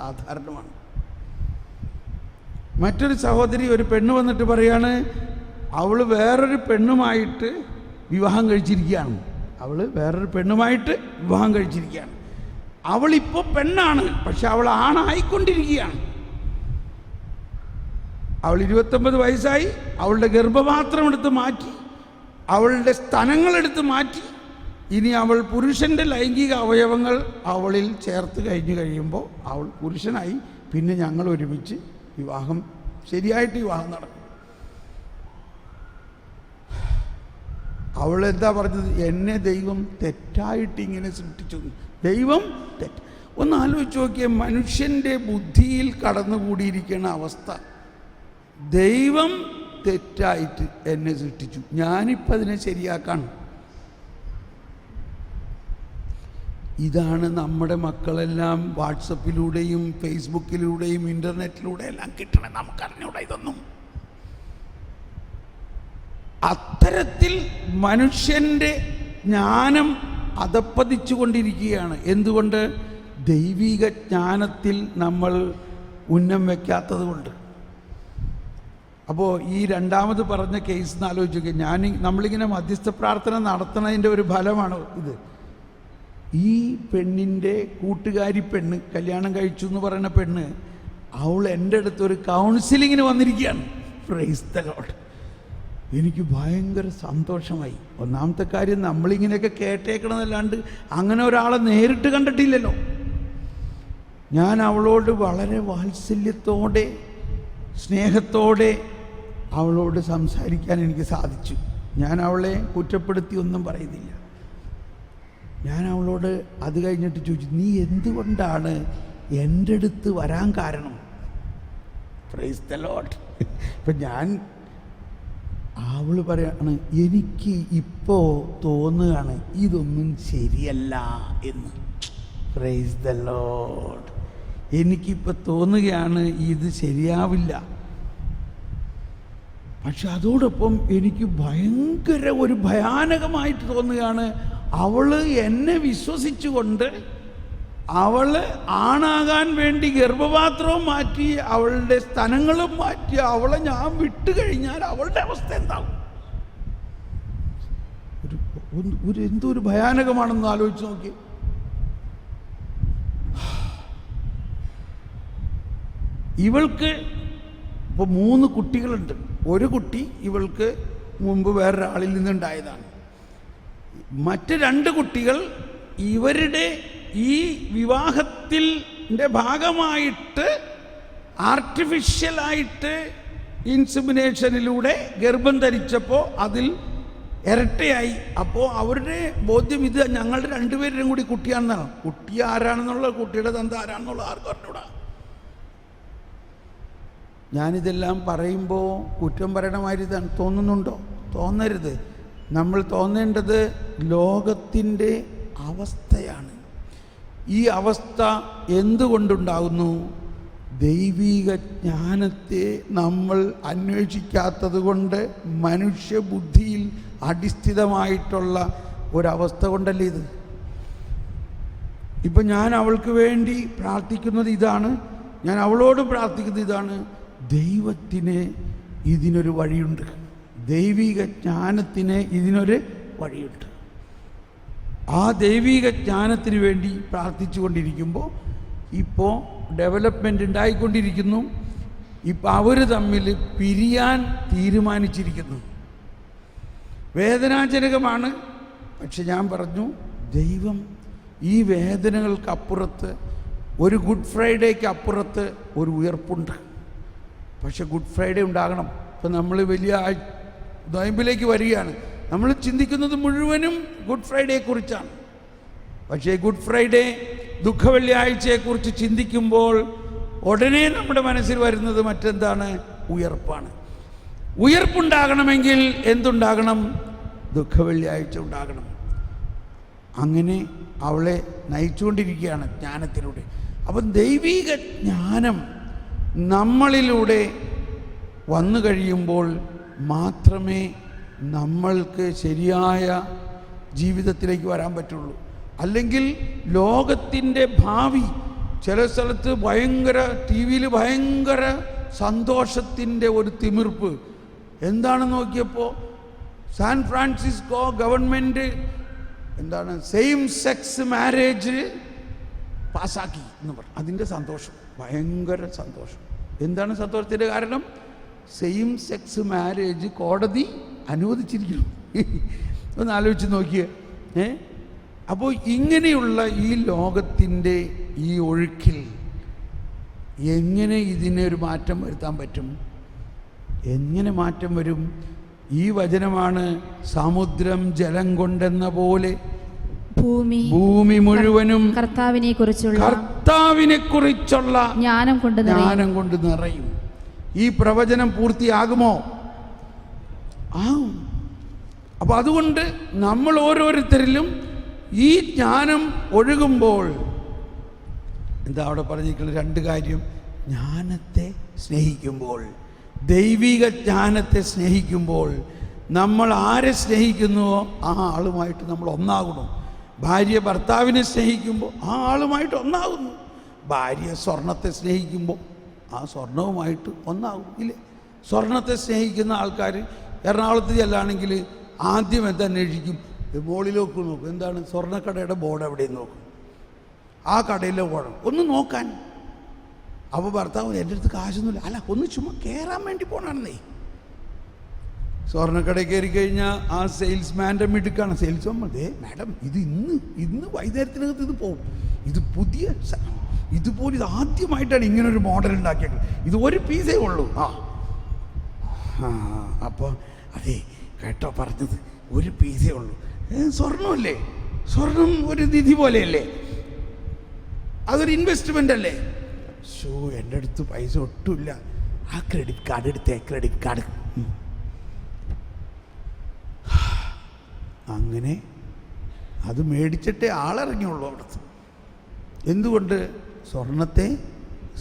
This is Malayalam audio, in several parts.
സാധാരണമാണ്. മറ്റൊരു സഹോദരി, ഒരു പെണ്ണ് വന്നിട്ട് പറയാണ്, അവൾ വേറൊരു പെണ്ണുമായിട്ട് വിവാഹം കഴിച്ചിരിക്കുകയാണ്. അവളിപ്പോൾ പെണ്ണാണ്, പക്ഷെ അവൾ ആണായിക്കൊണ്ടിരിക്കുകയാണ്. അവൾ 29 വയസ്സായി. അവളുടെ ഗർഭപാത്രം എടുത്ത് മാറ്റി, അവളുടെ സ്തനങ്ങളെടുത്ത് മാറ്റി. ഇനി അവൾ പുരുഷൻ്റെ ലൈംഗിക അവയവങ്ങൾ അവളിൽ ചേർത്ത് കഴിയുമ്പോൾ അവൾ പുരുഷനായി. പിന്നെ ഞങ്ങൾ ഒരുമിച്ച് ശരിയായിട്ട് വിവാഹം നടക്കും. അവളെന്താ പറഞ്ഞത്? എന്നെ ദൈവം തെറ്റായിട്ട് ഇങ്ങനെ സൃഷ്ടിച്ചു. ദൈവം ഒന്ന് ആലോചിച്ച് നോക്കിയേ, മനുഷ്യൻ്റെ ബുദ്ധിയിൽ കടന്നുകൂടിയിരിക്കുന്ന അവസ്ഥ. ദൈവം തെറ്റായിട്ട് എന്നെ സൃഷ്ടിച്ചു, ഞാനിപ്പോൾ അതിനെ ശരിയാക്കാണ്. ഇതാണ് നമ്മുടെ മക്കളെല്ലാം വാട്സപ്പിലൂടെയും ഫേസ്ബുക്കിലൂടെയും ഇൻ്റർനെറ്റിലൂടെ എല്ലാം കിട്ടണേ. നമുക്കറിഞ്ഞൂടാ ഇതൊന്നും. അത്തരത്തിൽ മനുഷ്യൻ്റെ ജ്ഞാനം അധപ്പതിച്ചു കൊണ്ടിരിക്കുകയാണ്. എന്തുകൊണ്ട്? ദൈവിക ജ്ഞാനത്തിൽ നമ്മൾ ഉന്നം വയ്ക്കാത്തത് കൊണ്ട്. അപ്പോൾ ഈ രണ്ടാമത് പറഞ്ഞ കേസ് ആലോചിച്ച് നോക്കി. നമ്മളിങ്ങനെ മധ്യസ്ഥ പ്രാർത്ഥന നടത്തുന്നതിൻ്റെ ഒരു ഫലമാണ് ഇത്. ഈ പെണ്ണിൻ്റെ കൂട്ടുകാരി പെണ്ണ്, കല്യാണം കഴിച്ചു എന്ന് പറയുന്ന പെണ്ണ്, അവൾ എൻ്റെ അടുത്തൊരു കൗൺസിലിങ്ങിന് വന്നിരിക്കുകയാണ്. Praise the Lord. എനിക്ക് ഭയങ്കര സന്തോഷമായി. ഒന്നാമത്തെ കാര്യം, നമ്മളിങ്ങനെയൊക്കെ കേട്ടേക്കണമെന്നല്ലാണ്ട് അങ്ങനെ ഒരാളെ നേരിട്ട് കണ്ടിട്ടില്ലല്ലോ. ഞാൻ അവളോട് വളരെ വാത്സല്യത്തോടെ സ്നേഹത്തോടെ അവളോട് സംസാരിക്കാൻ എനിക്ക് സാധിച്ചു. ഞാൻ അവളെ കുറ്റപ്പെടുത്തി ഒന്നും പറയുന്നില്ല. ഞാൻ അവളോട് അത് കഴിഞ്ഞിട്ട് ചോദിച്ചു, നീ എന്തുകൊണ്ടാണ് എൻ്റെ അടുത്ത് വരാൻ കാരണം? Praise the Lord. ഇപ്പം അവൾ പറയാണ്, എനിക്ക് ഇപ്പോൾ തോന്നുകയാണ് ഇതൊന്നും ശരിയല്ല എന്ന്. Praise the Lord. എനിക്കിപ്പോൾ തോന്നുകയാണ് ഇത് ശരിയാവില്ല. പക്ഷെ അതോടൊപ്പം എനിക്ക് ഒരു ഭയാനകമായിട്ട് തോന്നുകയാണ്, അവൾ എന്നെ വിശ്വസിച്ചുകൊണ്ട് അവൾ ആണാകാൻ വേണ്ടി ഗർഭപാത്രവും മാറ്റി അവളുടെ സ്തനങ്ങളും മാറ്റി അവളെ ഞാൻ വിട്ടുകഴിഞ്ഞാൽ അവളുടെ അവസ്ഥ എന്താവും? എന്തൊരു ഭയാനകമാണെന്ന് ആലോചിച്ച് നോക്കി. ഇവൾക്ക് ഇപ്പോൾ 3 കുട്ടികളുണ്ട്. ഒരു കുട്ടി ഇവൾക്ക് മുമ്പ് വേറൊരാളിൽ നിന്നുണ്ടായതാണ്. മറ്റ് 2 കുട്ടികൾ ഇവരുടെ ഈ വിവാഹത്തിൻ്റെ ഭാഗമായിട്ട് ആർട്ടിഫിഷ്യലായിട്ട് ഇൻസെമിനേഷനിലൂടെ ഗർഭം ധരിച്ചപ്പോൾ അതിൽ ഇരട്ടയായി. അപ്പോൾ അവരുടെ ബോധ്യം ഇത് ഞങ്ങളുടെ 2 പേരുടെയും കൂടി കുട്ടിയാണെന്നാണ്. കുട്ടി ആരാണെന്നുള്ള, കുട്ടിയുടെ തന്ത ആരാണെന്നുള്ള ആർക്കും അറിഞ്ഞൂടാ. ഞാനിതെല്ലാം പറയുമ്പോൾ കുറ്റം പറയണമാതിരി തോന്നുന്നുണ്ടോ? തോന്നരുത്. നമ്മൾ തോന്നേണ്ടത് ലോകത്തിൻ്റെ അവസ്ഥയാണ്. ഈ അവസ്ഥ എന്തുകൊണ്ടുണ്ടാകുന്നു? ദൈവിക ജ്ഞാനത്തെ നമ്മൾ അന്വേഷിക്കാത്തത് കൊണ്ട്, മനുഷ്യബുദ്ധിയിൽ അടിസ്ഥിതമായിട്ടുള്ള ഒരവസ്ഥ കൊണ്ടല്ലേ ഇത്. ഇപ്പം ഞാൻ അവൾക്ക് വേണ്ടി പ്രാർത്ഥിക്കുന്നത് ഇതാണ്, ഞാൻ അവളോട് പ്രാർത്ഥിക്കുന്നത് ഇതാണ്, ദൈവത്തിന് ഇതിനൊരു വഴിയുണ്ട്, ദൈവിക ജ്ഞാനത്തിന് ഇതിനൊരു വഴിയുണ്ട്. ആ ദൈവിക ജ്ഞാനത്തിന് വേണ്ടി പ്രാർത്ഥിച്ചു കൊണ്ടിരിക്കുമ്പോൾ ഇപ്പോൾ ഡെവലപ്മെൻ്റ് ഉണ്ടായിക്കൊണ്ടിരിക്കുന്നു. ഇപ്പം അവർ തമ്മിൽ പിരിയാൻ തീരുമാനിച്ചിരിക്കുന്നു. വേദനാജനകമാണ്. പക്ഷെ ഞാൻ പറഞ്ഞു, ദൈവം ഈ വേദനകൾക്കപ്പുറത്ത്, ഒരു ഗുഡ് ഫ്രൈഡേക്ക് അപ്പുറത്ത് ഒരു ഉയർപ്പുണ്ട്. പക്ഷെ ഗുഡ് ഫ്രൈഡേ ഉണ്ടാകണം. ഇപ്പം നമ്മൾ വലിയ നോയമ്പിലേക്ക് വരികയാണ്. നമ്മൾ ചിന്തിക്കുന്നത് മുഴുവനും ഗുഡ് ഫ്രൈഡേയെക്കുറിച്ചാണ്. പക്ഷേ ഗുഡ് ഫ്രൈഡേ, ദുഃഖവെള്ളിയാഴ്ചയെക്കുറിച്ച് ചിന്തിക്കുമ്പോൾ ഉടനെ നമ്മുടെ മനസ്സിൽ വരുന്നത് മറ്റെന്താണ്? ഉയർപ്പാണ്. ഉയർപ്പുണ്ടാകണമെങ്കിൽ എന്തുണ്ടാകണം? ദുഃഖവെള്ളിയാഴ്ച ഉണ്ടാകണം. അങ്ങനെ അവളെ നയിച്ചുകൊണ്ടിരിക്കുകയാണ് ജ്ഞാനത്തിലൂടെ. അപ്പം ദൈവിക ജ്ഞാനം നമ്മളിലൂടെ വന്നു കഴിയുമ്പോൾ മാത്രമേ നമ്മൾക്ക് ശരിയായ ജീവിതത്തിലേക്ക് വരാൻ പറ്റുള്ളൂ. അല്ലെങ്കിൽ ലോകത്തിൻ്റെ ഭാവി ചില സ്ഥലത്ത് ഭയങ്കര TV-യിൽ ഭയങ്കര സന്തോഷത്തിൻ്റെ ഒരു തിമിർപ്പ്. എന്താണെന്ന് നോക്കിയപ്പോൾ സാൻ ഫ്രാൻസിസ്കോ ഗവൺമെൻറ് എന്താണ് സെയിം സെക്സ് മാരേജ് പാസ്സാക്കി എന്ന് പറഞ്ഞു. അതിൻ്റെ സന്തോഷം, ഭയങ്കര സന്തോഷം. എന്താണ് സന്തോഷത്തിൻ്റെ കാരണം? സെയിം സെക്സ് മാരേജ് കോടതി അനുവദിച്ചിരിക്കുന്നു. ഒന്ന് ആലോചിച്ച് നോക്കിയേ. അപ്പോൾ ഇങ്ങനെയുള്ള ഈ ലോകത്തിൻ്റെ ഈ ഒഴുക്കിൽ എങ്ങനെ ഇതിനെ ഒരു മാറ്റം വരുത്താൻ പറ്റും? എങ്ങനെ മാറ്റം വരും? ഈ വചനമാണ് സമുദ്രം ജലം കൊണ്ടെന്ന പോലെ ഭൂമി മുഴുവനും കർത്താവിനെ കുറിച്ചുള്ള ജ്ഞാനം കൊണ്ട് നിറയും. ഈ പ്രവചനം പൂർത്തിയാകുമോ? ആകും. അപ്പം അതുകൊണ്ട് നമ്മൾ ഓരോരുത്തരിലും ഈ ജ്ഞാനം ഒഴുകുമ്പോൾ എന്താ അവിടെ പറഞ്ഞിരിക്കുന്ന 2 കാര്യം. ജ്ഞാനത്തെ സ്നേഹിക്കുമ്പോൾ, ദൈവിക ജ്ഞാനത്തെ സ്നേഹിക്കുമ്പോൾ, നമ്മൾ ആരെ സ്നേഹിക്കുന്നുവോ ആ ആളുമായിട്ട് നമ്മൾ ഒന്നാകണം. ഭാര്യ ഭർത്താവിനെ സ്നേഹിക്കുമ്പോൾ ആ ആളുമായിട്ട് ഒന്നാകുന്നു. ഭാര്യ സ്വർണത്തെ സ്നേഹിക്കുമ്പോൾ ആ സ്വർണവുമായിട്ട് ഒന്നാകും. ഇല്ലേ? സ്വർണത്തെ സ്നേഹിക്കുന്ന ആൾക്കാർ എറണാകുളത്ത് ചെല്ലാണെങ്കിൽ ആദ്യം എന്താ അന്വേഷിക്കും? മുകളിലേക്ക് നോക്കും. എന്താണ്? സ്വർണ്ണക്കടയുടെ ബോർഡ് എവിടെയും നോക്കും. ആ കടയിലെ പോകണം ഒന്ന് നോക്കാൻ. അപ്പോൾ ഭർത്താവ് എൻ്റെ അടുത്ത് കാശൊന്നുമില്ല. അല്ല, ഒന്ന് ചുമ്മാ കയറാൻ വേണ്ടി പോകണമെന്നേ. സ്വർണ്ണക്കടയിൽ കയറി കഴിഞ്ഞാൽ ആ സെയിൽസ്മാൻ്റെ മിടുക്കാണ്. സെയിൽസ്മാൻ മാഡം ഇത് ഇന്ന് വൈകുന്നേരത്തിനകത്ത് ഇത് പോകും. ഇത് പുതിയ ഇതുപോലെ ഇത് ആദ്യമായിട്ടാണ് ഇങ്ങനൊരു മോഡൽ ഉണ്ടാക്കിയത്. ഇത് ഒരു പീസേ ഉള്ളൂ. അപ്പോൾ അതെ കേട്ടോ പറഞ്ഞത്, ഒരു പീസേ ഉള്ളൂ. സ്വർണ്ണമല്ലേ? സ്വർണം ഒരു നിധി പോലെയല്ലേ? അതൊരു ഇൻവെസ്റ്റ്മെൻ്റ് അല്ലേ? എൻ്റെ അടുത്ത് പൈസ ഒട്ടുമില്ല. ആ ക്രെഡിറ്റ് കാർഡ് എടുത്തേ, ക്രെഡിറ്റ് കാർഡ്. അങ്ങനെ അത് മേടിച്ചിട്ടേ ആളിറങ്ങിയുള്ളൂ അവിടുത്തെ. എന്തുകൊണ്ട്? സ്വർണത്തെ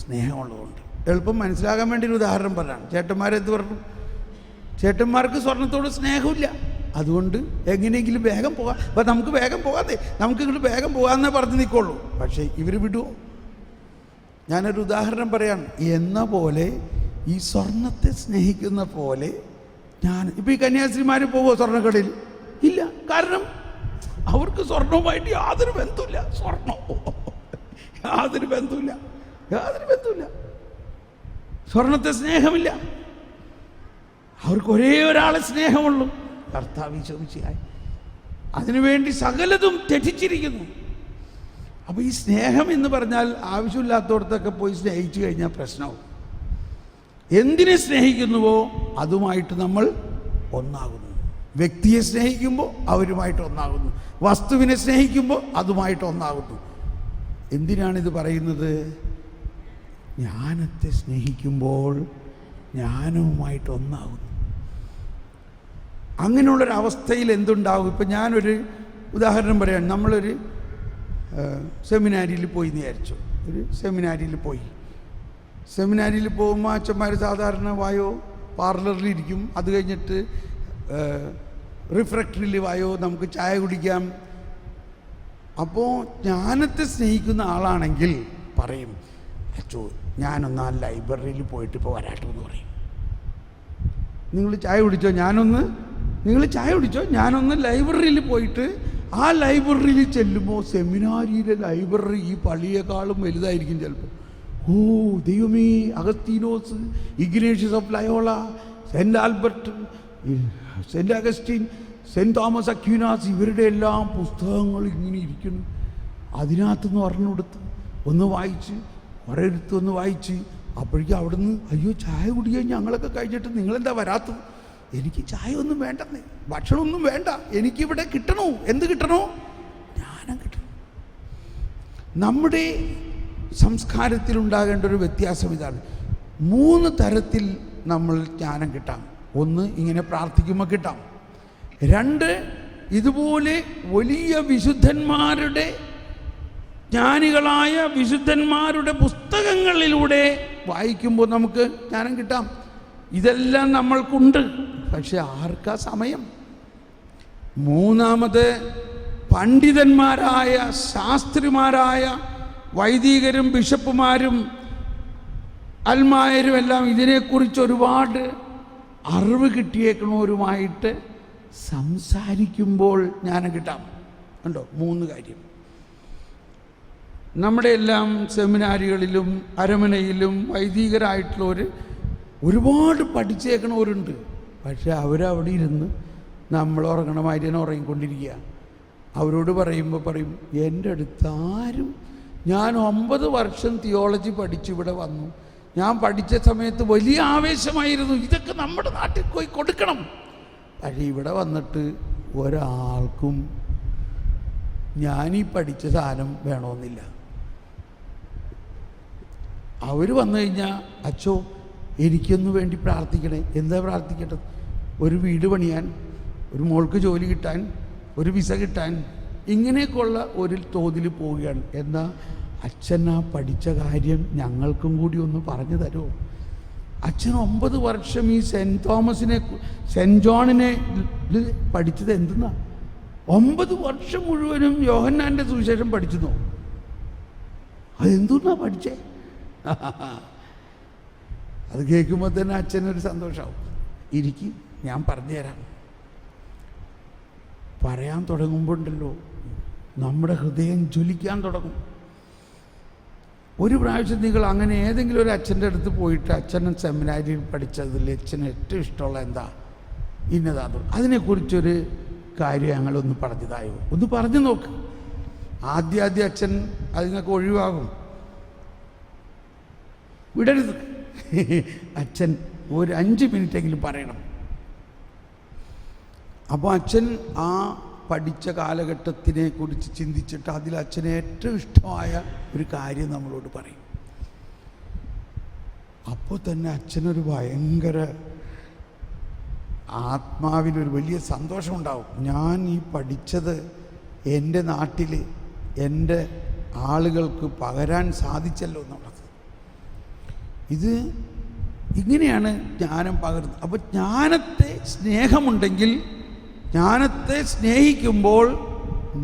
സ്നേഹമുള്ളതുകൊണ്ട്. എളുപ്പം മനസ്സിലാകാൻ വേണ്ടി ഒരു ഉദാഹരണം പറഞ്ഞാണ്. ചേട്ടന്മാരെന്ത് പറഞ്ഞു? ചേട്ടന്മാർക്ക് സ്വർണത്തോട് സ്നേഹമില്ല. അതുകൊണ്ട് എങ്ങനെയെങ്കിലും വേഗം പോകാം. അപ്പം നമുക്ക് വേഗം പോകാതെ, നമുക്ക് ഇങ്ങോട്ട് വേഗം പോകാമെന്നേ പറഞ്ഞ് നിൽക്കുള്ളൂ. പക്ഷേ ഇവർ വിടുമോ? ഞാനൊരു ഉദാഹരണം പറയാം. എന്ന പോലെ ഈ സ്വർണത്തെ സ്നേഹിക്കുന്ന പോലെ ഇപ്പം ഈ കന്യാസ്ത്രീമാർ പോവോ സ്വർണ്ണക്കടയിൽ? ഇല്ല. കാരണം അവർക്ക് സ്വർണവുമായിട്ട് യാതൊരു ബന്ധമില്ല. യാതൊരു ബന്ധമില്ല. സ്വർണത്തെ സ്നേഹമില്ല. അവർക്ക് ഒരേ ഒരാളെ സ്നേഹമുള്ളൂ, കർത്താവ് ഈശോമിശിഹായി. അതിനുവേണ്ടി സകലതും ത്യജിച്ചിരിക്കുന്നു. അപ്പോൾ ഈ സ്നേഹം എന്ന് പറഞ്ഞാൽ ആവശ്യമില്ലാത്തടത്തൊക്കെ പോയി സ്നേഹിച്ചു കഴിഞ്ഞാൽ പ്രശ്നമാവും. എന്തിനെ സ്നേഹിക്കുന്നുവോ അതുമായിട്ട് നമ്മൾ ഒന്നാകുന്നു. വ്യക്തിയെ സ്നേഹിക്കുമ്പോൾ അവരുമായിട്ട് ഒന്നാകുന്നു. വസ്തുവിനെ സ്നേഹിക്കുമ്പോൾ അതുമായിട്ട് ഒന്നാകുന്നു. എന്തിനാണിത് പറയുന്നത്? ജ്ഞാനത്തെ സ്നേഹിക്കുമ്പോൾ ജ്ഞാനവുമായിട്ട് ഒന്നാകുന്നു. അങ്ങനെയുള്ളൊരവസ്ഥയിൽ എന്തുണ്ടാകും? ഇപ്പം ഞാനൊരു ഉദാഹരണം പറയാം. നമ്മളൊരു സെമിനാരിയിൽ പോയി എന്ന് വിചാരിച്ചു. ഒരു സെമിനാരിയിൽ പോകുമ്പോൾ അച്ഛന്മാർ സാധാരണ വായോ പാർലറിലിരിക്കും. അത് കഴിഞ്ഞിട്ട് റിഫ്രക്ടറിയിൽ വായോ നമുക്ക് ചായ കുടിക്കാം. അപ്പോൾ ജ്ഞാനത്തെ സ്നേഹിക്കുന്ന ആളാണെങ്കിൽ പറയും, അച്ചോ ഞാനൊന്ന് ആ ലൈബ്രറിയിൽ പോയിട്ട് ഇപ്പോൾ വരാട്ടോ എന്ന് പറയും. നിങ്ങൾ ചായ കുടിച്ചോ? ഞാനൊന്ന് ലൈബ്രറിയിൽ പോയിട്ട് ആ ലൈബ്രറിയിൽ ചെല്ലുമ്പോൾ സെമിനാരിയിലെ ലൈബ്രറി ഈ പള്ളിയേക്കാളും വലുതായിരിക്കും ചിലപ്പോൾ. ഓ ദൈവമേ, അഗസ്തീനോസ്, Ignatius of Loyola, saint Albert, saint Augustine, saint Thomas Aquinas, ഇവരുടെ എല്ലാം പുസ്തകങ്ങൾ ഇങ്ങനെ ഇരിക്കുന്നു. അതിനകത്തുനിന്ന് ഒരെണ്ണം എടുത്ത് ഒന്ന് വായിച്ച്, ഒരിടത്ത് ഒന്ന് വായിച്ച്, അപ്പോഴേക്കും അവിടുന്ന് അയ്യോ ചായ കുടിക്കാൻ ഞങ്ങളൊക്കെ കഴിഞ്ഞിട്ട് നിങ്ങളെന്താ വരാത്തത്? എനിക്ക് ചായ ഒന്നും വേണ്ടെന്നേ, ഭക്ഷണമൊന്നും വേണ്ട, എനിക്കിവിടെ കിട്ടണോ? എന്ത് കിട്ടണോ? ജ്ഞാനം കിട്ടണം. നമ്മുടെ സംസ്കാരത്തിലുണ്ടാകേണ്ട ഒരു വ്യത്യാസം ഇതാണ്. 3 തരത്തിൽ നമ്മൾ ജ്ഞാനം കിട്ടാം. 1 ഇങ്ങനെ പ്രാർത്ഥിക്കുമ്പോൾ കിട്ടാം. 2 ഇതുപോലെ വലിയ വിശുദ്ധന്മാരുടെ, ജ്ഞാനികളായ വിശുദ്ധന്മാരുടെ പുസ്തകങ്ങളിലൂടെ വായിക്കുമ്പോൾ നമുക്ക് ജ്ഞാനം കിട്ടാം. ഇതെല്ലാം നമ്മൾക്കുണ്ട്. പക്ഷെ ആർക്കാ സമയം? 3 പണ്ഡിതന്മാരായ, ശാസ്ത്രിമാരായ വൈദികരും ബിഷപ്പുമാരും അൽമായരും എല്ലാം ഇതിനെക്കുറിച്ച് ഒരുപാട് അറിവ് കിട്ടിയേക്കണവരുമായിട്ട് സംസാരിക്കുമ്പോൾ ജ്ഞാനം കിട്ടാം. ഉണ്ടോ? 3 കാര്യം. നമ്മുടെ എല്ലാം സെമിനാരികളിലും അരമനയിലും വൈദികരായിട്ടുള്ളവർ ഒരുപാട് പഠിച്ചേക്കണവരുണ്ട്. പക്ഷെ അവരവിടെ ഇരുന്ന് നമ്മൾ ഉറങ്ങണമാതിരി തന്നെ ഉറങ്ങിക്കൊണ്ടിരിക്കുക. അവരോട് പറയുമ്പോൾ പറയും, എൻ്റെ അടുത്ത് ആരും, ഞാൻ 9 വർഷം തിയോളജി പഠിച്ച് ഇവിടെ വന്നു, ഞാൻ പഠിച്ച സമയത്ത് വലിയ ആവേശമായിരുന്നു, ഇതൊക്കെ നമ്മുടെ നാട്ടിൽ പോയി കൊടുക്കണം. പക്ഷേ ഇവിടെ വന്നിട്ട് ഒരാൾക്കും ഞാനീ പഠിച്ച സാധനം വേണമെന്നില്ല. അവർ വന്നു കഴിഞ്ഞാൽ, അച്ചോ എനിക്കൊന്നു വേണ്ടി പ്രാർത്ഥിക്കണേ. എന്താ പ്രാർത്ഥിക്കേണ്ടത്? ഒരു വീട് പണിയാൻ, ഒരു മോൾക്ക് ജോലി കിട്ടാൻ, ഒരു വിസ കിട്ടാൻ, ഇങ്ങനെയൊക്കെയുള്ള ഒരു തോതിൽ പോവുകയാണ്. എന്നാൽ അച്ഛൻ ആ പഠിച്ച കാര്യം ഞങ്ങൾക്കും കൂടി ഒന്ന് പറഞ്ഞു തരുമോ? അച്ഛൻ 9 വർഷം ഈ സെൻറ്റ് ജോണിനെ പഠിച്ചത് എന്തെന്നാ? 9 വർഷം മുഴുവനും യോഹന്നാൻ്റെ സുവിശേഷം പഠിച്ചെന്നോ? അതെന്തുന്നാ പഠിച്ചേ? അത് കേൾക്കുമ്പോൾ തന്നെ അച്ഛനൊരു സന്തോഷമാവും. ഇരിക്കും, ഞാൻ പറഞ്ഞുതരാം. പറയാൻ തുടങ്ങുമ്പോണ്ടല്ലോ നമ്മുടെ ഹൃദയം ജ്വലിക്കാൻ തുടങ്ങും. ഒരു പ്രാവശ്യം നിങ്ങൾ അങ്ങനെ ഏതെങ്കിലും ഒരു അച്ഛൻ്റെ അടുത്ത് പോയിട്ട്, അച്ഛനും സെമിനാരിയിൽ പഠിച്ചതിൽ അച്ഛന് ഏറ്റവും ഇഷ്ടമുള്ള എന്താ, ഇന്നതാ, അതിനെക്കുറിച്ചൊരു കാര്യം ഞങ്ങളൊന്ന് പറഞ്ഞതായോ, ഒന്ന് പറഞ്ഞു നോക്ക്. ആദ്യം അച്ഛൻ അതിനൊക്കെ ഒഴിവാകും. വിടരുത്. അച്ഛൻ ഒരു 5 മിനിറ്റെങ്കിലും പറയണം. അപ്പോൾ അച്ഛൻ ആ പഠിച്ച കാലഘട്ടത്തിനെ കുറിച്ച് ചിന്തിച്ചിട്ട് അതിൽ അച്ഛന് ഏറ്റവും ഇഷ്ടമായ ഒരു കാര്യം നമ്മളോട് പറയും. അപ്പോൾ തന്നെ അച്ഛനൊരു ഭയങ്കര ആത്മാവിനൊരു വലിയ സന്തോഷമുണ്ടാവും. ഞാൻ ഈ പഠിച്ചത് എൻ്റെ നാട്ടിൽ എൻ്റെ ആളുകൾക്ക് പകരാൻ സാധിച്ചല്ലോ എന്നുള്ളത്. ഇത് ഇങ്ങനെയാണ് ജ്ഞാനം പകരുന്നത്. അപ്പോൾ ജ്ഞാനത്തെ സ്നേഹമുണ്ടെങ്കിൽ, ജ്ഞാനത്തെ സ്നേഹിക്കുമ്പോൾ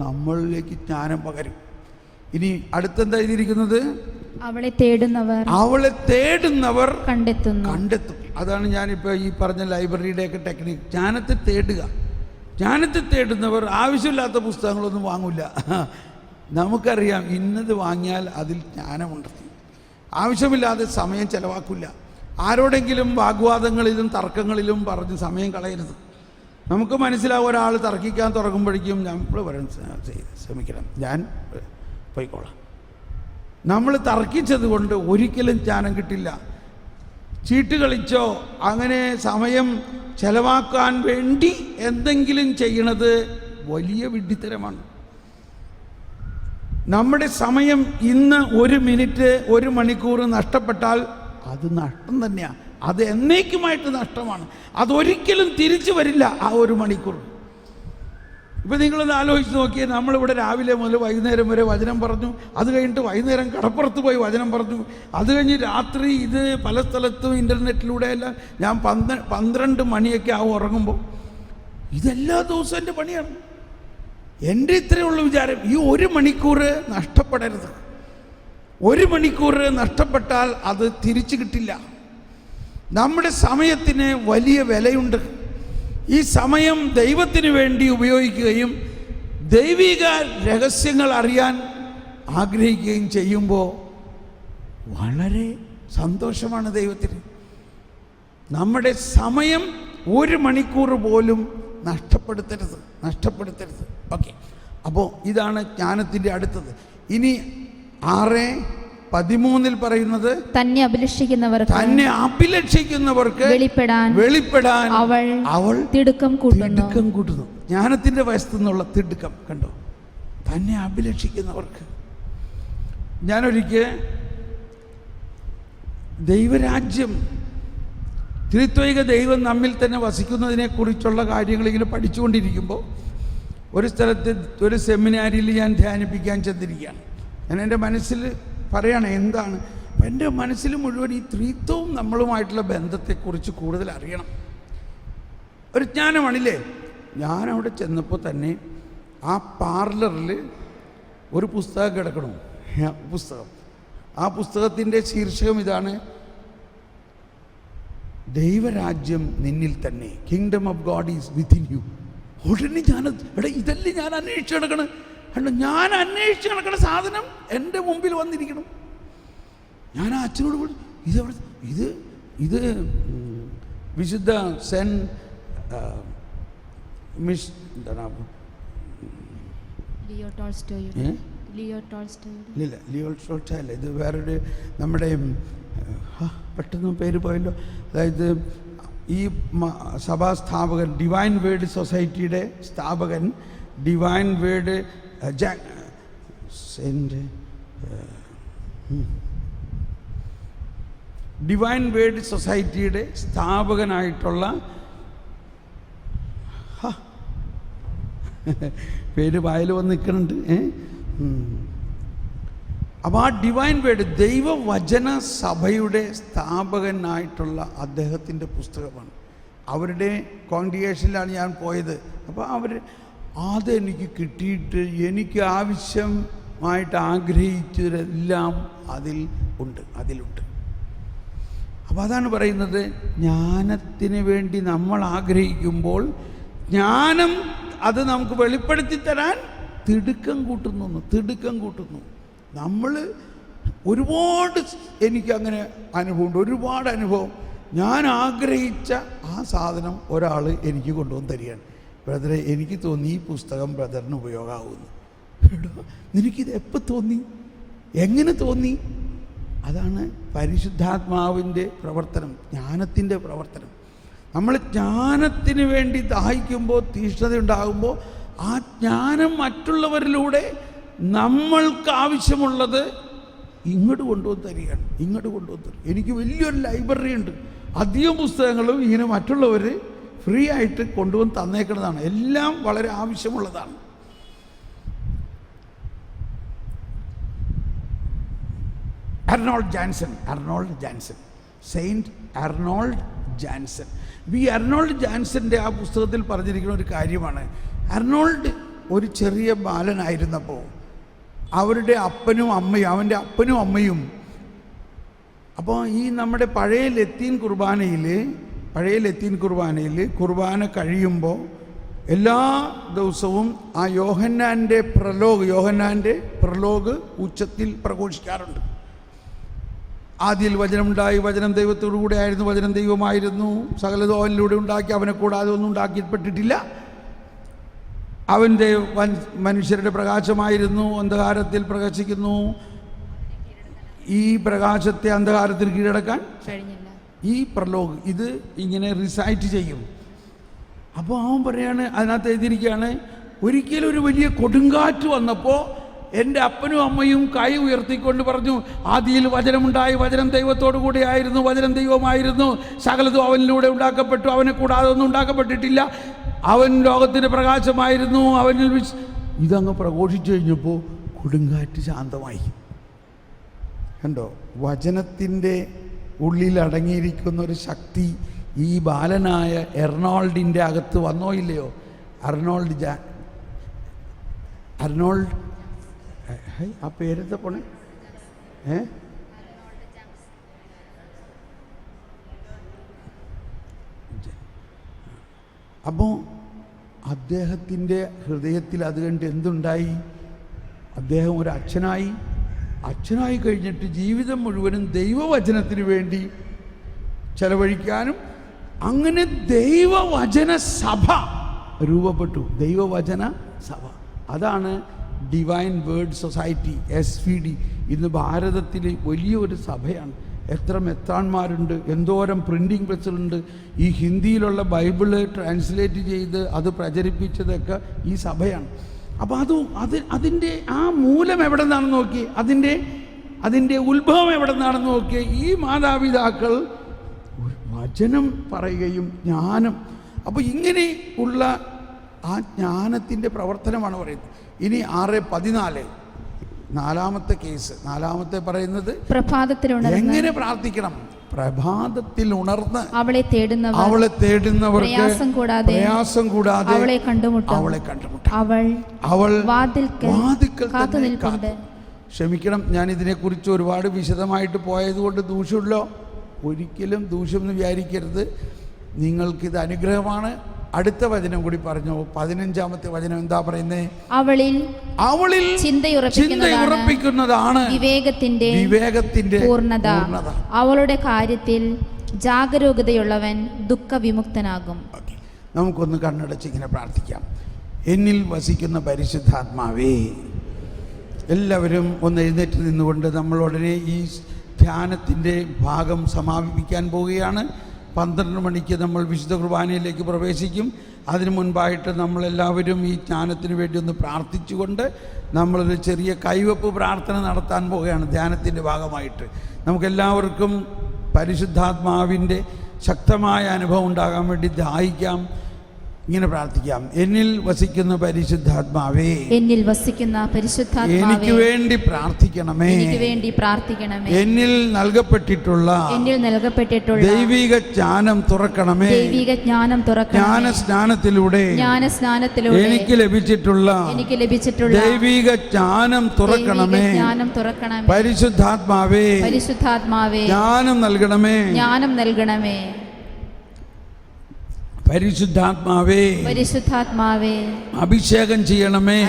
നമ്മളിലേക്ക് ജ്ഞാനം പകരും. ഇനി അടുത്തെന്താ എഴുതിയിരിക്കുന്നത്? അവളെ തേടുന്നവർ കണ്ടെത്തും. അതാണ് ഞാനിപ്പോൾ ഈ പറഞ്ഞ ലൈബ്രറിയുടെയൊക്കെ ടെക്നിക്ക്. ജ്ഞാനത്തെ തേടുക. ജ്ഞാനത്തെ തേടുന്നവർ ആവശ്യമില്ലാത്ത പുസ്തകങ്ങളൊന്നും വാങ്ങില്ല. നമുക്കറിയാം ഇന്നത് വാങ്ങിയാൽ അതിൽ ജ്ഞാനമുണ്ട്. ആവശ്യമില്ലാതെ സമയം ചെലവാക്കില്ല. ആരോടെങ്കിലും വാഗ്വാദങ്ങളിലും തർക്കങ്ങളിലും പറഞ്ഞ് സമയം കളയരുത്. നമുക്ക് മനസ്സിലാവും, ഒരാൾ തർക്കിക്കാൻ തുടങ്ങുമ്പോഴേക്കും നമ്മൾ പറയാൻ ശ്രമിക്കണം, ഞാൻ പോയിക്കോളാം. നമ്മൾ തർക്കിച്ചത് കൊണ്ട് ഒരിക്കലും ജ്ഞാനം കിട്ടില്ല. ചീട്ട് കളിച്ചോ അങ്ങനെ സമയം ചെലവാക്കാൻ വേണ്ടി എന്തെങ്കിലും ചെയ്യണത് വലിയ വിഡ്ഢിത്തരമാണ്. നമ്മുടെ സമയം ഇന്ന് 1 മിനിറ്റ് 1 മണിക്കൂർ നഷ്ടപ്പെട്ടാൽ അത് നഷ്ടം തന്നെയാണ്. അത് എന്നേക്കുമായിട്ട് നഷ്ടമാണ്. അതൊരിക്കലും തിരിച്ചു വരില്ല ആ 1 മണിക്കൂർ. ഇപ്പം നിങ്ങളൊന്ന് ആലോചിച്ച് നോക്കിയേ, നമ്മളിവിടെ രാവിലെ മുതൽ വൈകുന്നേരം വരെ വചനം പറഞ്ഞു, അത് കഴിഞ്ഞിട്ട് വൈകുന്നേരം കടപ്പുറത്ത് പോയി വചനം പറഞ്ഞു, അത് കഴിഞ്ഞ് രാത്രി ഇത് പല സ്ഥലത്തും ഇൻ്റർനെറ്റിലൂടെ എല്ലാം ഞാൻ 12 മണിയൊക്കെ ആവും ഉറങ്ങുമ്പോൾ. ഇതെല്ലാ ദിവസവും എൻ്റെ പണിയാണ്. എൻ്റെ ഇത്രയുള്ള വിചാരം, ഈ 1 മണിക്കൂർ നഷ്ടപ്പെടരുത്. 1 മണിക്കൂർ നഷ്ടപ്പെട്ടാൽ അത് തിരിച്ചു കിട്ടില്ല. നമ്മുടെ സമയത്തിന് വലിയ വിലയുണ്ട്. ഈ സമയം ദൈവത്തിന് വേണ്ടി ഉപയോഗിക്കുകയും ദൈവിക രഹസ്യങ്ങൾ അറിയാൻ ആഗ്രഹിക്കുകയും ചെയ്യുമ്പോൾ വളരെ സന്തോഷമാണ് ദൈവത്തിന്. നമ്മുടെ സമയം 1 മണിക്കൂർ പോലും നഷ്ടപ്പെടുത്തരുത്. ഓക്കെ, അപ്പോൾ ഇതാണ് ജ്ഞാനത്തിൻ്റെ അടുത്തത്. ഇനി 6:13 പറയുന്നത്, തന്നെ അഭിലഷിക്കുന്നവർക്ക് വെളിപ്പെടാൻ അവൾ തിടുക്കം കൂട്ടുന്നു. ജ്ഞാനത്തിൻ്റെ വശത്തു നിന്നുള്ള തിടുക്കം കണ്ടോ, തന്നെ അഭിലഷിക്കുന്നവർക്ക്. ഞാനൊരിക്കൽ ദൈവരാജ്യം, ത്രിത്വൈക ദൈവം നമ്മിൽ തന്നെ വസിക്കുന്നതിനെ കുറിച്ചുള്ള കാര്യങ്ങൾ ഇങ്ങനെ പഠിച്ചുകൊണ്ടിരിക്കുമ്പോൾ ഒരു സ്ഥലത്ത് ഒരു സെമിനാരിയിൽ ഞാൻ ധ്യാനിപ്പിക്കാൻ ചെന്നിരിക്കുകയാണ്. ഞാൻ എൻ്റെ മനസ്സിൽ പറയണേ എന്താണ്, അപ്പം എൻ്റെ മനസ്സിൽ മുഴുവൻ ഈ ത്രിത്വവും നമ്മളുമായിട്ടുള്ള ബന്ധത്തെക്കുറിച്ച് കൂടുതൽ അറിയണം. ഒരു ജ്ഞാനമാണില്ലേ. ഞാനവിടെ ചെന്നപ്പോൾ തന്നെ ആ പാർലറിൽ ഒരു പുസ്തകം കിടക്കണം. പുസ്തകം. ആ പുസ്തകത്തിൻ്റെ ശീർഷകം ഇതാണ്: ദൈവരാജ്യം നിന്നിൽ തന്നെ, kingdom of God is within you. ഉടനെ ഇതല്ലേ ഞാൻ അന്വേഷിച്ച് നടക്കണം. കാരണം ഞാൻ അന്വേഷിച്ച് നടക്കണ സാധനം എൻ്റെ മുമ്പിൽ വന്നിരിക്കണം. ഞാൻ ആ അച്ഛനോട് ഇത് വിശുദ്ധ ലിയോ ടോൾസ്റ്റോയ് അല്ല, ഇത് വേറൊരു നമ്മുടെ പെട്ടെന്ന് പേര് പോയല്ലോ. അതായത് ഈ സഭാസ്ഥാപകൻ, ഡിവൈൻ വേർഡ് സൊസൈറ്റിയുടെ സ്ഥാപകൻ, ഡിവൈൻ വേർഡ് ഡിവൈൻ വേർഡ് സൊസൈറ്റിയുടെ സ്ഥാപകനായിട്ടുള്ള പേര് വായിൽ വന്ന് നിൽക്കുന്നുണ്ട്. അപ്പോൾ ആ ഡിവൈൻ വേർഡ് ദൈവവചന സഭയുടെ സ്ഥാപകനായിട്ടുള്ള അദ്ദേഹത്തിൻ്റെ പുസ്തകമാണ്. അവരുടെ കോൺഗ്രിഗേഷനിലാണ് ഞാൻ പോയത്. അപ്പോൾ അതെനിക്ക് കിട്ടിയിട്ട് എനിക്ക് ആവശ്യമായിട്ട് ആഗ്രഹിച്ചതെല്ലാം അതിലുണ്ട്. അപ്പോൾ അതാണ് പറയുന്നത്, ജ്ഞാനത്തിന് വേണ്ടി നമ്മൾ ആഗ്രഹിക്കുമ്പോൾ ജ്ഞാനം അത് നമുക്ക് വെളിപ്പെടുത്തി തരാൻ തിടുക്കം കൂട്ടുന്നു. നമ്മൾ എനിക്കങ്ങനെ അനുഭവമുണ്ട്, ഒരുപാട് അനുഭവം. ഞാൻ ആഗ്രഹിച്ച ആ സാധനം ഒരാൾ എനിക്ക് കൊണ്ടുവന്ന് തരികയാണ്. ബ്രദറെ, എനിക്ക് തോന്നി ഈ പുസ്തകം ബ്രദറിന് ഉപയോഗമാകുന്നു. നിനക്കിത് എപ്പോൾ തോന്നി, എങ്ങനെ തോന്നി? അതാണ് പരിശുദ്ധാത്മാവിൻ്റെ പ്രവർത്തനം, ജ്ഞാനത്തിൻ്റെ പ്രവർത്തനം. നമ്മൾ ജ്ഞാനത്തിന് വേണ്ടി ദാഹിക്കുമ്പോൾ, തീഷ്ണത ഉണ്ടാകുമ്പോൾ, ആ ജ്ഞാനം മറ്റുള്ളവരിലൂടെ നമ്മൾക്ക് ആവശ്യമുള്ളത് ഇങ്ങോട്ട് കൊണ്ടുവന്ന് തരികയാണ്. എനിക്ക് വലിയൊരു ലൈബ്രറി ഉണ്ട്, അധികം പുസ്തകങ്ങളും ഇങ്ങനെ മറ്റുള്ളവർ ഫ്രീ ആയിട്ട് കൊണ്ടുവന്ന് തന്നേക്കുന്നതാണ്. എല്ലാം വളരെ ആവശ്യമുള്ളതാണ്. Arnold Janssen, Saint Arnold Janssen. ഈ അർണോൾഡ് ജാൻസൻ്റെ ആ പുസ്തകത്തിൽ പറഞ്ഞിരിക്കുന്ന ഒരു കാര്യമാണ്, അർണോൾഡ് ഒരു ചെറിയ ബാലനായിരുന്നപ്പോൾ അവൻ്റെ അപ്പനും അമ്മയും അപ്പോൾ ഈ നമ്മുടെ പഴയ ലത്തീൻ കുർബാനയിൽ കുർബാന കഴിയുമ്പോൾ എല്ലാ ദിവസവും ആ യോഹന്നാൻ്റെ പ്രലോഗ് ഉച്ചത്തിൽ പ്രഘോഷിക്കാറുണ്ട്. ആദിയിൽ വചനമുണ്ടായി, വചനം ദൈവത്തോടു കൂടെ ആയിരുന്നു, വചനം ദൈവമായിരുന്നു, സകലതും അവനിലൂടെ ഉണ്ടാക്കി, അവനെ കൂടാതെ ഒന്നും ഉണ്ടാക്കിപ്പെട്ടിട്ടില്ല, അവൻ്റെ മനുഷ്യരുടെ പ്രകാശമായിരുന്നു, അന്ധകാരത്തിൽ പ്രകാശിക്കുന്നു, ഈ പ്രകാശത്തെ അന്ധകാരത്തിൽ കീഴടക്കാൻ ഈ പ്രലോഗ് ഇത് ഇങ്ങനെ റിസൈറ്റ് ചെയ്യും. അപ്പോൾ അവൻ പറയാണ്, അതിനകത്ത് എഴുതിയിരിക്കുകയാണ്, ഒരിക്കലും ഒരു വലിയ കൊടുങ്കാറ്റ് വന്നപ്പോൾ എൻ്റെ അപ്പനും അമ്മയും കൈ ഉയർത്തിക്കൊണ്ട് പറഞ്ഞു, ആദിയിൽ വചനമുണ്ടായി, വചനം ദൈവത്തോടു കൂടെ ആയിരുന്നു, വചനം ദൈവമായിരുന്നു, സകലതും അവനിലൂടെ ഉണ്ടാക്കപ്പെട്ടു, അവനെ കൂടാതെ ഒന്നും ഉണ്ടാക്കപ്പെട്ടിട്ടില്ല, അവൻ ലോകത്തിൻ്റെ പ്രകാശമായിരുന്നു, അവനിൽ ഇതങ്ങ് പ്രഘോഷിച്ചു കഴിഞ്ഞപ്പോൾ കൊടുങ്കാറ്റ് ശാന്തമായി. കണ്ടോ, വചനത്തിൻ്റെ ഉള്ളിൽ അടങ്ങിയിരിക്കുന്ന ഒരു ശക്തി ഈ ബാലനായ എർണോൾഡിൻ്റെ അകത്ത് വന്നോ ഇല്ലയോ? അർണോൾഡ് ആ പേരെന്താ പോണേ? അപ്പോൾ അദ്ദേഹത്തിൻ്റെ ഹൃദയത്തിൽ അത് കണ്ട് എന്തുണ്ടായി? അദ്ദേഹം ഒരു അച്ഛനായി കഴിഞ്ഞിട്ട് ജീവിതം മുഴുവനും ദൈവവചനത്തിന് വേണ്ടി ചെലവഴിക്കാനും, അങ്ങനെ ദൈവവചന സഭ രൂപപ്പെട്ടു. ദൈവവചന സഭ, അതാണ് ഡിവൈൻ വേർഡ് സൊസൈറ്റി, SVD. ഇന്ന് ഭാരതത്തിൽ വലിയൊരു സഭയാണ്. എത്ര മെത്രാന്മാരുണ്ട്, എന്തോരം പ്രിൻറ്റിങ് പ്രസ്സുകളുണ്ട്. ഈ ഹിന്ദിയിലുള്ള ബൈബിള് ട്രാൻസ്ലേറ്റ് ചെയ്ത് അത് പ്രചരിപ്പിച്ചതൊക്കെ ഈ സഭയാണ്. അപ്പോൾ അതിൻ്റെ ആ മൂലം എവിടെ നിന്നാണെന്ന് നോക്കി, അതിൻ്റെ ഉത്ഭവം എവിടെ നിന്നാണെന്ന് നോക്കി. ഈ മാതാപിതാക്കൾ വചനം പറയുകയും ജ്ഞാനം, അപ്പോൾ ഇങ്ങനെ ഉള്ള ആ ജ്ഞാനത്തിൻ്റെ പ്രവർത്തനമാണ് പറയുന്നത്. ഇനി 6:14 നാലാമത്തെ കേസ്, നാലാമത്തെ പറയുന്നത് എങ്ങനെ പ്രാർത്ഥിക്കണം. പ്രഭാതത്തിൽ ഉണർന്ന് അവളെ തേടുന്നവർക്ക് പ്രയാസം കൂടാതെ അവളെ കണ്ടുമുട്ടും. അവൾ വാതിൽക്കൽ കാത്തു. ക്ഷമിക്കണം, ഞാൻ ഇതിനെക്കുറിച്ച് ഒരുപാട് വിശദമായിട്ട് പോയതുകൊണ്ട് ദൂഷ്യമുള്ളോ? ഒരിക്കലും ദൂഷ്യമെന്ന് വിചാരിക്കരുത്. നിങ്ങൾക്കിത് അനുഗ്രഹമാണ്. അടുത്ത വചനം കൂടി പറഞ്ഞു, 15-ാമത്തെ വചനം എന്താ പറയുന്നേ? അവളിൽ ചിന്തയുറപ്പിക്കുന്നതാണ് വിവേകത്തിന്റെ പൂർണ്ണത. അവളുടെ കാര്യത്തിൽ ജാഗരൂകതയുള്ളവൻ ദുഃഖവിമുക്തനാകും. നമുക്കൊന്ന് കണ്ണടച്ച് ഇങ്ങനെ പ്രാർത്ഥിക്കാം. എന്നിൽ വസിക്കുന്ന പരിശുദ്ധാത്മാവേ, എല്ലാവരും ഒന്ന് എഴുന്നേറ്റ് നിന്നുകൊണ്ട് നമ്മൾ ഉടനെ ഈ ധ്യാനത്തിൻ്റെ ഭാഗം സമാപിപ്പിക്കാൻ പോവുകയാണ്. 12 മണിക്ക് നമ്മൾ വിശുദ്ധ കുർബാനയിലേക്ക് പ്രവേശിക്കും. അതിനു മുൻപായിട്ട് നമ്മളെല്ലാവരും ഈ ധ്യാനത്തിന് വേണ്ടി ഒന്ന് പ്രാർത്ഥിച്ചുകൊണ്ട് നമ്മളൊരു ചെറിയ കൈവപ്പ് പ്രാർത്ഥന നടത്താൻ പോവുകയാണ്. ധ്യാനത്തിൻ്റെ ഭാഗമായിട്ട് നമുക്കെല്ലാവർക്കും പരിശുദ്ധാത്മാവിൻ്റെ ശക്തമായ അനുഭവം ഉണ്ടാകാൻ വേണ്ടി ദാഹിക്കാം. ഇങ്ങനെ പ്രാർത്ഥിക്കാം. എന്നിൽ വസിക്കുന്ന പരിശുദ്ധാത്മാവേ, എനിക്ക് വേണ്ടി പ്രാർത്ഥിക്കണമേ. എന്നിൽ നൽകപ്പെട്ടിട്ടുള്ള ദൈവിക ജ്ഞാനം തുറക്കണമേ. ജ്ഞാനസ്നാനത്തിലൂടെ എനിക്ക് ലഭിച്ചിട്ടുള്ള ദൈവിക ജ്ഞാനം തുറക്കണമേ. പരിശുദ്ധാത്മാവേ, ജ്ഞാനം നൽകണമേ. പരിശുദ്ധാത്മാവേ, അഭിഷേകം ചെയ്യണമേ.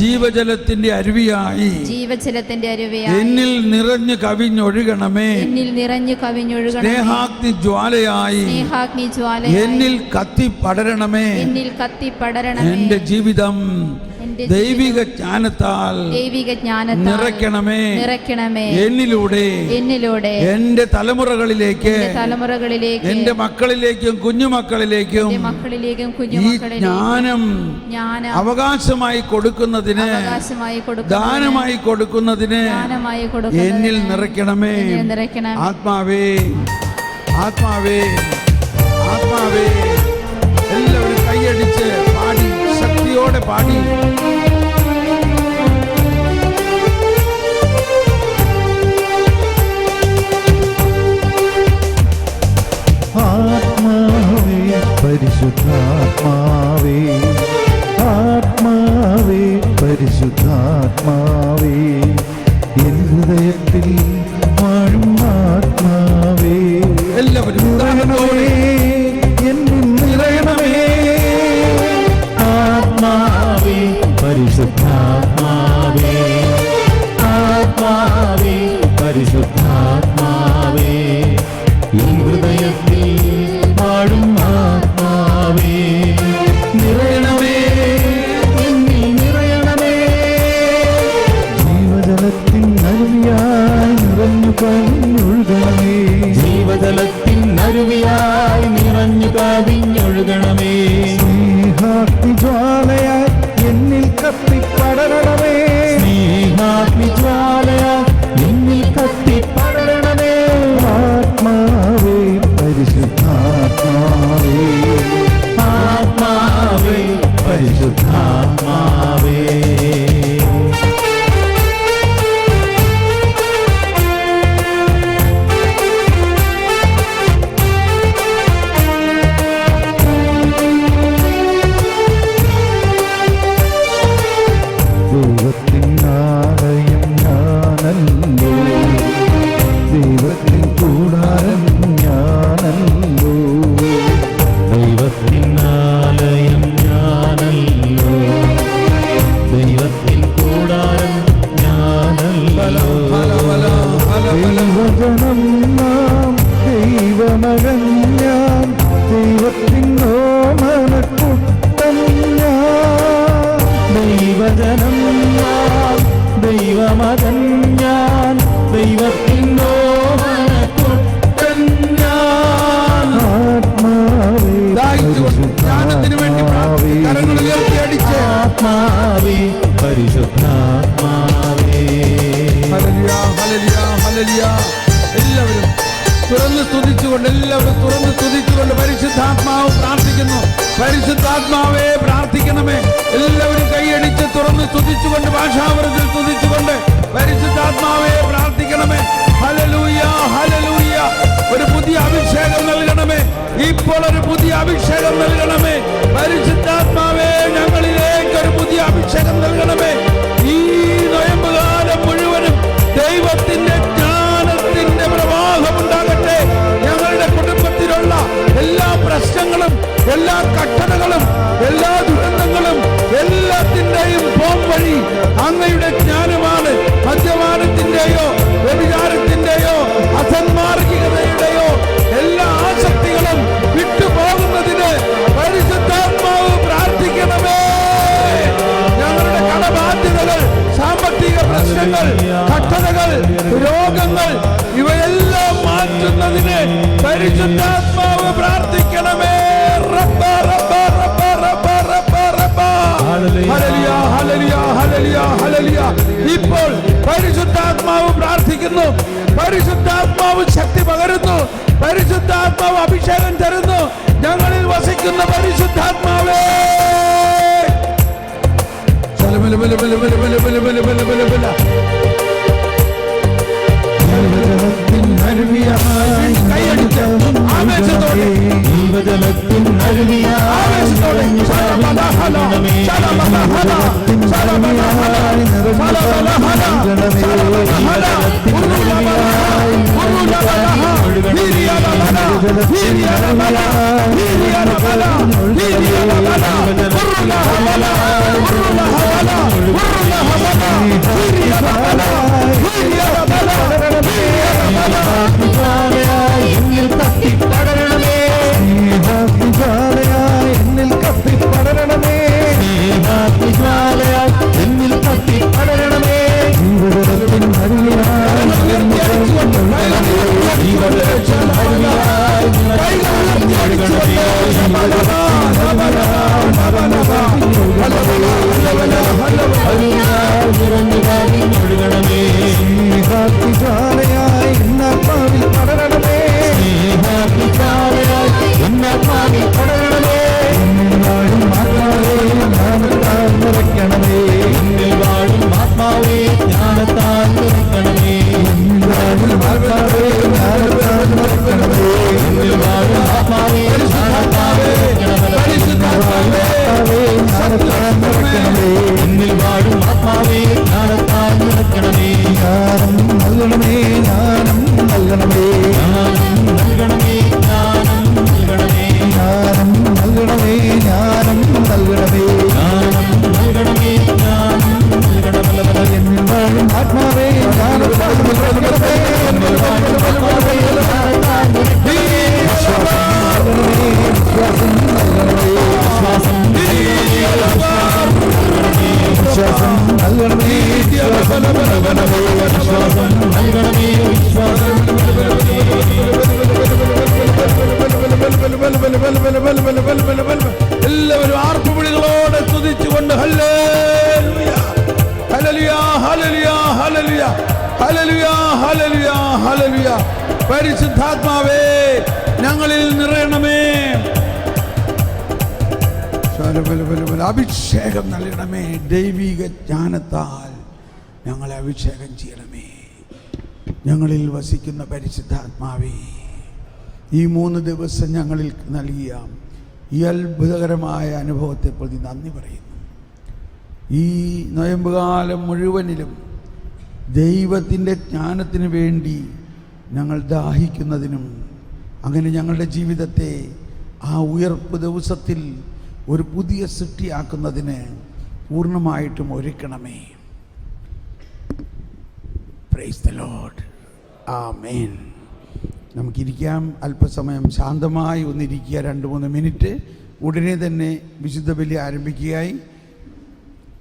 ജീവജലത്തിന്റെ അരുവിയായി എന്നിൽ നിറഞ്ഞു കവിഞ്ഞൊഴുകണമേ. സ്നേഹാഗ്നി ജ്വാലയായി എന്നിൽ കത്തി പടരണമേ. എന്റെ ജീവിതം ദൈവിക ജ്ഞാനത്താൽ നിറയ്ക്കണമേ. എന്നിലൂടെ എന്റെ തലമുറകളിലേക്ക്, എന്റെ മക്കളിലേക്കും കുഞ്ഞുമക്കളിലേക്കും ഈ ജ്ഞാനം അവകാശമായി കൊടുക്കുന്നതിന്, ദാനമായി കൊടുക്കുന്നതിന് എന്നിൽ നിറയ്ക്കണമേ. ആത്മാവേ, ആത്മാവേ, ആത്മാവേ. എല്ലാവരും കൈയടിച്ച് പാടി, ശക്തിയോടെ പാടി. ആത്മാവേ, പരിശുദ്ധാത്മാവേ, ആത്മാവേ, പരിശുദ്ധാത്മാവേ, എൻ ഹൃദയത്തിൽ വാഴും ആത്മാവേ, എല്ലാവരും എന്നിൽ നിറയണമേ. ആത്മാവേ, പരിശുദ്ധാത്മാവേ, ആത്മാവേ, പരിശുദ്ധാത്മാവേ, എൻ ഹൃദയത്തിൽ വാഴും ആത്മാവേ, നിറയണമേ, എന്നിൽ നിറയണമേ. ജീവജലത്തിൻ അരുവിയായി നിറഞ്ഞു കവിഞ്ഞൊഴുകണമേ. ജീവജലത്തിൻ അരുവിയായി നിറഞ്ഞു കവിഞ്ഞൊഴുകണമേ. സ്നേഹാഗ്നി ജ്വാലയായി എന്നിൽ കത്തിപ്പടരണമേ. സ്നേഹാഗ്നി ജ്വാലയായി എന്നിൽ കത്തിപ്പടരണമേ. ആത്മാവേ, പരിശുദ്ധാത്മാവേ, ആത്മാവേ, പരിശുദ്ധാത്മാവേ. ദൈവത്തിനാലയം ഞാനല്ലോ, ദൈവത്തിൻ കൂടാരം ഞാനല്ലോ. ദൈവത്തിനാലയം ഞാനല്ലോ, ദൈവത്തിൻ കൂടാരം ഞാനല്ലോ. ദൈവജനം നാം, ദൈവമകൻ ഞാൻ, ദൈവത്തിൻ ഓമനക്കുട്ടൻ ഞാൻ. ദൈവജനം ഞാൻ, ദൈവമകൻ ഞാൻ, ദൈവത്തിൻ ഓമനക്കുട്ടൻ ഞാൻ. ആത്മാവേ, പരിശുദ്ധാത്മാവേ, ആത്മാവേ, പരിശുദ്ധാത്മാവേ. ഹല്ലേലൂയ, ഹല്ലേലൂയ, ഹല്ലേലൂയ. എല്ലാവരും തുറന്ന് സ്തുതിച്ചുകൊണ്ട്, എല്ലാവരും തുറന്ന് സ്തുതിച്ചുകൊണ്ട് പരിശുദ്ധാത്മാവ് പ്രാർത്ഥിക്കുന്നു. പരിശുദ്ധാത്മാവേ പ്രാർത്ഥിക്കണമേ. എല്ലാവരും കൈയടിച്ച് തുറന്ന് സ്തുതിച്ചുകൊണ്ട്, ഭാഷാവൃത്തിൽ സ്തുതിച്ചുകൊണ്ട് പരിശുദ്ധാത്മാവേ പ്രാർത്ഥിക്കണമേ. Hallelujah, hallelujah. ഒരു പുതിയ അഭിഷേകം നൽകണമേ. ഇപ്പോൾ ഒരു പുതിയ അഭിഷേകം നൽകണമേ. പരിശുദ്ധാത്മാവേ, ഞങ്ങളിലേക്ക് ഒരു പുതിയ അഭിഷേകം നൽകണമേ. ഈ നൊയമ്പുകാല പരിശുദ്ധാത്മാവ് പ്രാർത്ഥിക്കണമേ. റബ്ബ റബ്ബ റബ്ബ റബ്ബ റബ്ബ റബ്ബ. ഹല്ലേലൂയ ഹല്ലേലൂയ ഹല്ലേലൂയ ഹല്ലേലൂയ. ഇപ്പോൾ പരിശുദ്ധാത്മാവ് പ്രാർത്ഥിക്കുന്നു. പരിശുദ്ധാത്മാവ് ശക്തി പകരുന്നു. പരിശുദ്ധാത്മാവ് അഭിഷേകം തരുന്നു. ഞങ്ങളിൽ വസിക്കുന്ന പരിശുദ്ധാത്മാവേ, കൈയടിച്ച് ആവേശത്തോടെ ജീവജലത്തിൻ ആവേശത്തോടെ എന്നിൽ കത്തിപ്പടരണമേ, എന്നിൽ കത്തിപ്പടരണമേ, എന്നിൽ കത്തിപ്പടരണമേ. ജീവജലത്തിൻ ായി എന്നാത്മാവിൽ പടരണമേ, എന്നാത്മാവിൽ പടരണമേ. വാഴും ആത്മാവേ ജ്ഞാനത്താൽ നിറയ്ക്കണമേ, എന്നിൽ വാഴും ആത്മാവേ ജ്ഞാനത്താൽ നിറയ്ക്കണമേ, വാഴും ആത്മാവേ ജ്ഞാനത്താൽ നിറയ്ക്കണമേ, എന്നിൽ വാഴും ആത്മാവേ ജ്ഞാനത്താൽ നിറയ്ക്കണമേ, ജ്ഞാനത്താൽ നിറയ്ക്കണമേ, എന്നിൽ വാഴും ആത്മാവേ ജ്ഞാനത്താൽ നിറയ്ക്കണമേ. ജ്ഞാനം നൽകണമേ, ജ്ഞാനം നൽകണമേ, ജ്ഞാനം നൽകണമേ, ജ്ഞാനം നൽകണമേ, ജ്ഞാനം നൽകണമേ, ജ്ഞാനം നൽകണമേ, ജ്ഞാനം നൽകണമേ, ജ്ഞാനം നൽകണമേ. എന്നിൽ വാഴും ആത്മാവേ ജ്ഞാനത്താൽ നിറയ്ക്കണമേ, എന്നിൽ വാഴും ആത്മാവേ ജ്ഞാനത്താൽ നിറയ്ക്കണമേ. വിശ്വാസം നൽകണമേ, വിശ്വാസം വിശ്വാസം നൽകണമേ, വിശ്വാസം നൽകണമേ, വിശ്വാസം നൽകണമേ, വിശ്വാസം എല്ലാവരും ആർപ്പുവിളികളോടെ സ്തുതിച്ചുകൊണ്ട് ഹല്ലേലൂയ ഹല്ലേലൂയ ഹല്ലേലൂയ ഹല്ലേലൂയ ഹല്ലേലൂയ ഹല്ലേലൂയ ഹല്ലേലൂയ. പരിശുദ്ധാത്മാവേ ഞങ്ങളിൽ നിറയണമേ, അഭിഷേകം നൽകണമേ. ദൈവിക ജ്ഞാനത്താൽ ഞങ്ങളെ അഭിഷേകം ചെയ്യണമേ. ഞങ്ങളിൽ വസിക്കുന്ന പരിശുദ്ധാത്മാവേ, ഈ 3 ദിവസം ഞങ്ങളിൽ നൽകിയ ഈ അത്ഭുതകരമായ അനുഭവത്തെ പ്രതി നന്ദി പറയുന്നു. ഈ നൊയമ്പുകാലം മുഴുവനിലും ദൈവത്തിൻ്റെ ജ്ഞാനത്തിന് വേണ്ടി ഞങ്ങൾ ദാഹിക്കുന്നതിനും അങ്ങനെ ഞങ്ങളുടെ ജീവിതത്തെ ആ ഉയർപ്പ് ദിവസത്തിൽ ഒരു പുതിയ സൃഷ്ടിയാക്കുന്നതിന് പൂർണ്ണമായിട്ടും ഒരുക്കണമേ. Praise the Lord. ആമേൻ. നമുക്കിരിക്കാം. അല്പസമയം ശാന്തമായി ഒന്നിരിക്കുക, 2-3 മിനിറ്റ്. ഉടനെ തന്നെ വിശുദ്ധ ബലി ആരംഭിക്കുകയായി.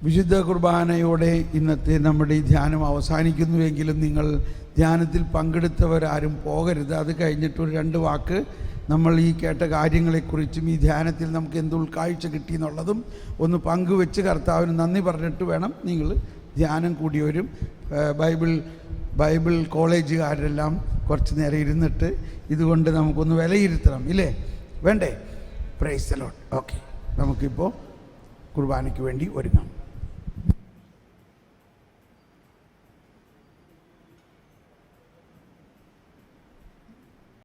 വിശുദ്ധ കുർബാനയോടെ ഇന്നത്തെ നമ്മുടെ ഈ ധ്യാനം അവസാനിക്കുന്നുവെങ്കിലും നിങ്ങൾ ധ്യാനത്തിൽ പങ്കെടുത്തവരാരും പോകരുത്. അത് കഴിഞ്ഞിട്ട് ഒരു 2 വാക്ക് നമ്മൾ ഈ കേട്ട കാര്യങ്ങളെക്കുറിച്ചും ഈ ധ്യാനത്തിൽ നമുക്ക് എന്ത് ഉൾക്കാഴ്ച കിട്ടിയെന്നുള്ളതും ഒന്ന് പങ്കുവെച്ച് കർത്താവിന് നന്ദി പറഞ്ഞിട്ട് വേണം നിങ്ങൾ ധ്യാനം കൂടിയവരും ബൈബിൾ കോളേജുകാരെല്ലാം കുറച്ച് നേരം ഇരുന്നിട്ട് ഇതുകൊണ്ട് നമുക്കൊന്ന് വിലയിരുത്തണം, ഇല്ലേ? വേണ്ടേ? Price the Lord. ഓക്കെ, നമുക്കിപ്പോൾ കുർബാനയ്ക്ക് വേണ്ടി ഒരുങ്ങാം.